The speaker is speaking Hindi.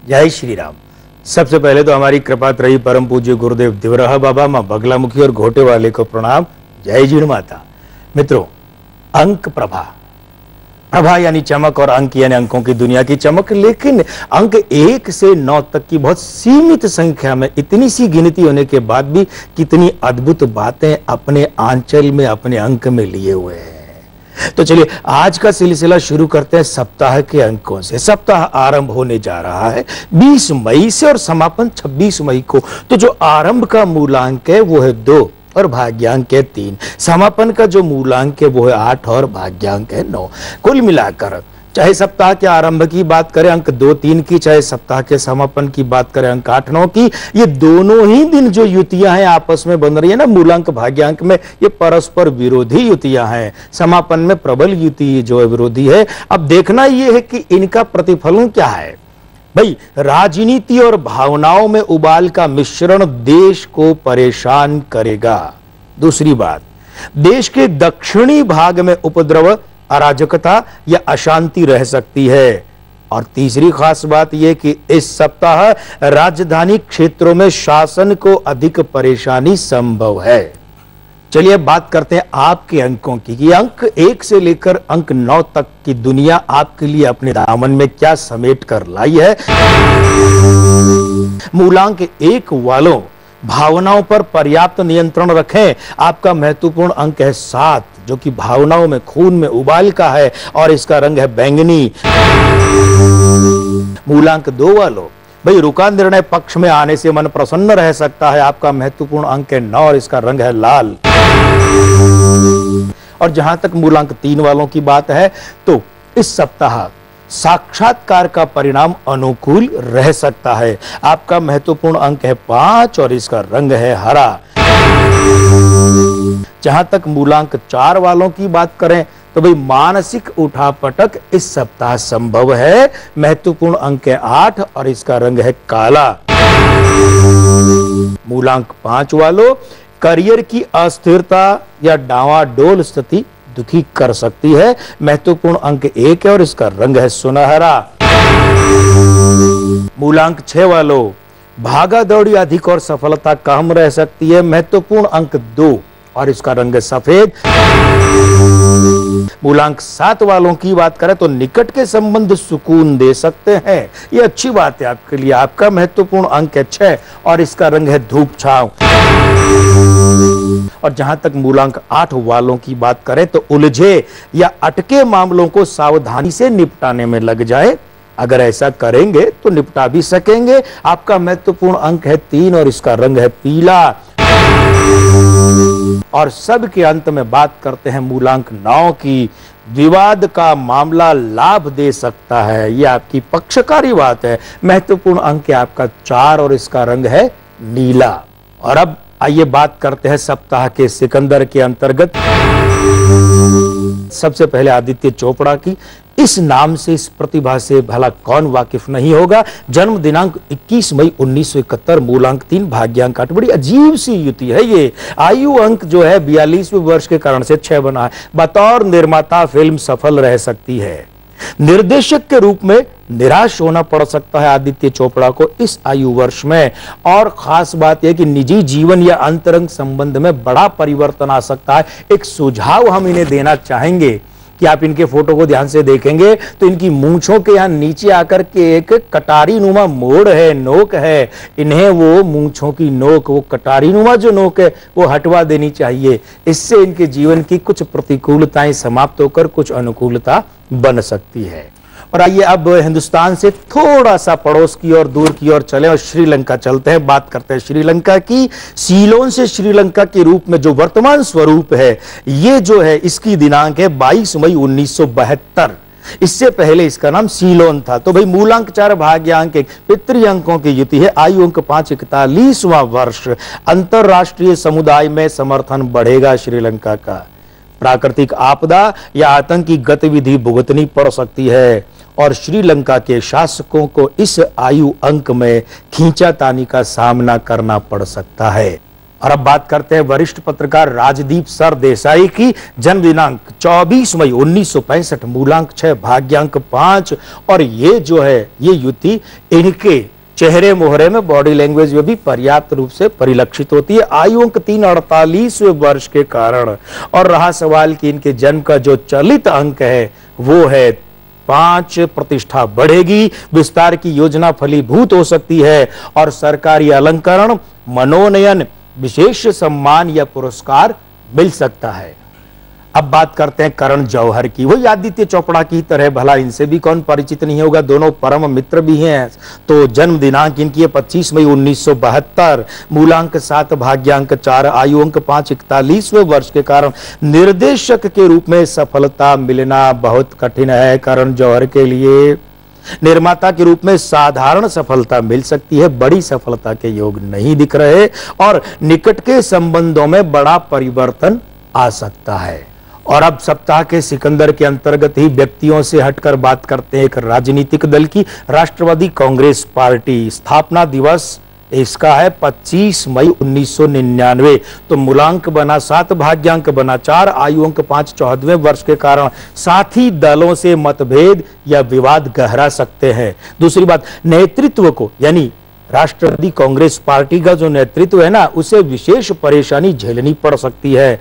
जय श्री राम। सबसे पहले तो हमारी कृपा त्रयी परम पूज्य गुरुदेव दिवराहा बाबा, माँ बगलामुखी और घोटे वाले को प्रणाम। जय जीण माता। मित्रों, अंक प्रभा, प्रभा यानी चमक और अंक यानी अंकों की दुनिया की चमक। लेकिन अंक 1 से 9 तक की बहुत सीमित संख्या में, इतनी सी गिनती होने के बाद भी कितनी अद्भुत बातें अपने आंचल में, अपने अंक में लिए हुए हैं। तो चलिए आज का सिलसिला शुरू करते हैं सप्ताह के अंकों से। सप्ताह आरंभ होने जा रहा है 20 मई से और समापन 26 मई को। तो जो आरंभ का मूलांक है वो है 2 और भाग्यांक है 3। समापन का जो मूलांक है वो है 8 और भाग्यांक है 9। कुल मिलाकर चाहे सप्ताह के आरंभ की बात करें अंक 2, 3 की, चाहे सप्ताह के समापन की बात करें अंक 8, 9 की, ये दोनों ही दिन जो युतियां हैं आपस में बन रही है ना, मूलांक भाग्यांक में, ये परस्पर विरोधी युतियां हैं। समापन में प्रबल युति जो है विरोधी है। अब देखना यह है कि इनका प्रतिफलन क्या है। भाई, राजनीति और भावनाओं में उबाल का मिश्रण देश को परेशान करेगा। दूसरी बात, देश के दक्षिणी भाग में उपद्रव, अराजकता या अशांति रह सकती है। और तीसरी खास बात यह कि इस सप्ताह राजधानी क्षेत्रों में शासन को अधिक परेशानी संभव है। चलिए बात करते हैं आपके अंकों की कि अंक 1 से लेकर अंक 9 तक की दुनिया आपके लिए अपने दामन में क्या समेट कर लाई है। मूलांक 1 वालों, भावनाओं पर पर्याप्त नियंत्रण रखें। आपका महत्वपूर्ण अंक है 7, जो कि भावनाओं में, खून में उबाल का है और इसका रंग है बैंगनी। मूलांक 2 वालों, भाई रुका निर्णय पक्ष में आने से मन प्रसन्न रह सकता है। आपका महत्वपूर्ण अंक है 9 और इसका रंग है लाल। और जहां तक मूलांक 3 वालों की बात है तो इस सप्ताह साक्षात्कार का परिणाम अनुकूल रह सकता है। आपका महत्वपूर्ण अंक है 5 और इसका रंग है हरा। जहां तक मूलांक 4 वालों की बात करें तो भाई मानसिक उठापटक इस सप्ताह संभव है। महत्वपूर्ण अंक है 8 और इसका रंग है काला। मूलांक 5 वालों, करियर की अस्थिरता या डावाडोल स्थिति दुखी कर सकती है। महत्वपूर्ण अंक 1 है और इसका रंग है सुनहरा। मूलांक 6 वालों, भागा दौड़ी अधिक और सफलता कम रह सकती है। महत्वपूर्ण अंक 2 और इसका रंग है सफेद। मूलांक 7 वालों की बात करें तो निकट के संबंध सुकून दे सकते हैं। ये अच्छी बात है आपके लिए। आपका महत्वपूर्ण अंक है 6 और इसका रंग है धूप छांव। और जहां तक मूलांक 8 वालों की बात करें तो उलझे या अटके मामलों को सावधानी से निपटाने में लग जाए। अगर ऐसा करेंगे तो निपटा भी सकेंगे। आपका महत्वपूर्ण अंक है 3 और इसका रंग है पीला। और सब के अंत में बात करते हैं मूलांक 9 की। विवाद का मामला लाभ दे सकता है। यह आपकी पक्षकारी बात है। महत्वपूर्ण अंक है आपका 4 और इसका रंग है नीला। और अब आइए बात करते हैं सप्ताह के सिकंदर के अंतर्गत सबसे पहले आदित्य चोपड़ा की। इस नाम से, इस प्रतिभा से भला कौन वाकिफ नहीं होगा। जन्म दिनांक 21 मई 1971, मूलांक 3, भाग्यांक 8। बड़ी अजीब सी युति है ये। आयु अंक जो है 42वें वर्ष के कारण से 6 बना है। बतौर निर्माता फिल्म सफल रह सकती है। निर्देशक के रूप में निराश होना पड़ सकता है आदित्य चोपड़ा को इस आयु वर्ष में। और खास बात यह कि निजी जीवन या अंतरंग संबंध में बड़ा परिवर्तन आ सकता है। एक सुझाव हम इन्हें देना चाहेंगे कि आप इनके फोटो को ध्यान से देखेंगे तो इनकी मूंछों के यहां नीचे आकर के एक कटारी नुमा मोड़ है, नोक है। इन्हें वो मूंछों की नोक, वो कटारी नुमा जो नोक है, वो हटवा देनी चाहिए। इससे इनके जीवन की कुछ प्रतिकूलताएं समाप्त होकर कुछ अनुकूलता बन सकती है। और आइए अब हिंदुस्तान से थोड़ा सा पड़ोस की ओर, दूर की ओर चले और श्रीलंका चलते हैं। बात करते हैं श्रीलंका की। सीलोन से श्रीलंका के रूप में जो वर्तमान स्वरूप है, ये जो है इसकी दिनांक है 22 मई 1972। इससे पहले इसका नाम सीलोन था। तो भाई मूलांक 4, भाग्यांक 1, पितृ अंकों की युति है। आयु अंक 5, 41वां वर्ष। अंतरराष्ट्रीय समुदाय में समर्थन बढ़ेगा श्रीलंका का। प्राकृतिक आपदा या आतंकी गतिविधि भुगतनी पड़ सकती है और श्रीलंका के शासकों को इस आयु अंक में खींचातानी का सामना करना पड़ सकता है। और अब बात करते हैं वरिष्ठ पत्रकार राजदीप सरदेसाई की। जन्म दिनांक 24 मई 1965, मूलांक 6, भाग्यांक 5। और ये जो है ये युति इनके चेहरे मोहरे में, बॉडी लैंग्वेज में भी पर्याप्त रूप से परिलक्षित होती है। आयु अंक 3, 48वें वर्ष के कारण। और रहा सवाल कि इनके जन्म का जो चलित अंक है वो है 5। प्रतिष्ठा बढ़ेगी, विस्तार की योजना फलीभूत हो सकती है और सरकारी अलंकरण, मनोनयन, विशेष सम्मान या पुरस्कार मिल सकता है। अब बात करते हैं करण जौहर की। वही आदित्य चोपड़ा की तरह, भला इनसे भी कौन परिचित नहीं होगा, दोनों परम मित्र भी हैं। तो जन्म दिनांक इनकी है 25 मई 1972, मूलांक 7, भाग्यांक 4, आयु अंक 5, 41वें वर्ष के कारण निर्देशक के रूप में सफलता मिलना बहुत कठिन है करण जौहर के लिए। निर्माता के रूप में साधारण सफलता मिल सकती है, बड़ी सफलता के योग नहीं दिख रहे और निकट के संबंधों में बड़ा परिवर्तन आ सकता है। और अब सप्ताह के सिकंदर के अंतर्गत ही व्यक्तियों से हटकर बात करते हैं एक राजनीतिक दल की। राष्ट्रवादी कांग्रेस पार्टी स्थापना दिवस इसका है 25 मई 1999। तो मूलांक बना 7, भाग्यांक बना 4, आयु अंक 5, 14वें वर्ष के कारण साथी दलों से मतभेद या विवाद गहरा सकते हैं। दूसरी बात, नेतृत्व को यानी राष्ट्रवादी कांग्रेस पार्टी का जो नेतृत्व है ना, उसे विशेष परेशानी झेलनी पड़ सकती है।